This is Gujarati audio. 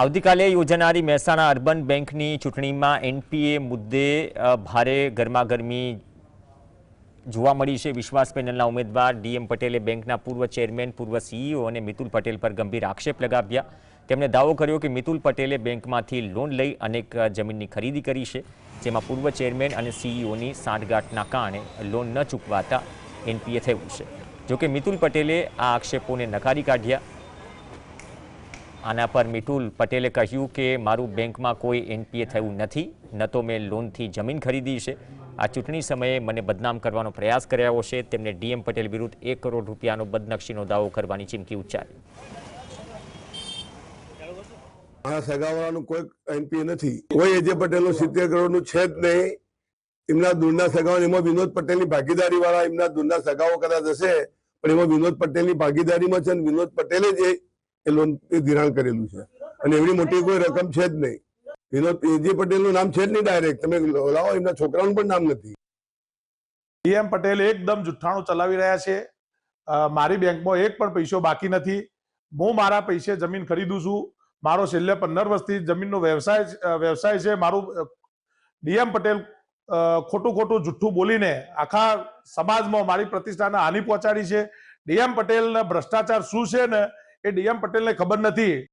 આવતીકાલે યોજાનારી મહેસાણા અર્બન બેંકની ચૂંટણીમાં એનપીએ મુદ્દે ભારે ગરમાગરમી જોવા મળી છે। વિશ્વાસ પેનલના ઉમેદવાર ડીએમ પટેલે બેંકના પૂર્વ ચેરમેન, પૂર્વ સીઈઓ અને મિતુલ પટેલ પર ગંભીર આક્ષેપ લગાવ્યા। તેમણે દાવો કર્યો કે મિતુલ પટેલે બેંકમાંથી લોન લઈ અનેક જમીનની ખરીદી કરી છે, જેમાં પૂર્વ ચેરમેન અને સીઈઓની સાંઠગાંઠના કારણે લોન ન ચૂકવાતા એનપીએ થયું છે। જોકે મિતુલ પટેલે આ આક્ષેપોને નકારી કાઢ્યા। આના પર મિતુલ પટેલે કહ્યું કે મારું બેંકમાં કોઈ એનપીએ થયું નથી, ન તો મેં લોનથી જમીન ખરીદી છે। આ ચૂંટણી સમયે મને બદનામ કરવાનો પ્રયાસ કર્યો છે। તેમણે ડીએમ પટેલ વિરુદ્ધ 1 કરોડ રૂપિયાનો બદનક્ષીનો દાવો કરવાની ચીમકી ઉચ્ચારી। મારા સગાવાળાનું કોઈ એનપીએ નથી, કોઈ એજે પટેલનું 70 કરોડનું છે જ નહીં। એમના દૂરના સગાઓ, એમાં વિનોદ પટેલની ભાગીદારી વાળા એમના દૂરના સગાઓ કદાચ હશે, પણ એમાં વિનોદ પટેલની ભાગીદારીમાં છે અને વિનોદ પટેલે જ એ લોન ધિરાણ કરેલું છે અને એવડી મોટી કોઈ રકમ છે જ નહીં। વિનોદ એજે પટેલનું નામ છે જ નહીં ડાયરેક્ટ, તમે લાવો, એમના છોકરાનું પણ નામ નથી। ડીએમ પટેલ એકદમ જુઠ્ઠાણું ચલાવી રહ્યા છે। મારી બેંકમાં એક પણ પૈસો બાકી નથી। હું મારા પૈસે જમીન ખરીદું છું। મારો છેલ્લે 15 વર્ષથી જમીનનો વ્યવસાય છે। મારું ડીએમ પટેલ ખોટું જુઠ્ઠું બોલીને આખા સમાજમાં મારી પ્રતિષ્ઠાને હાનિ પહોંચાડી છે। ડીએમ પટેલના ભ્રષ્ટાચાર શું છે ને એ ડીએમ પટેલને ખબર નથી।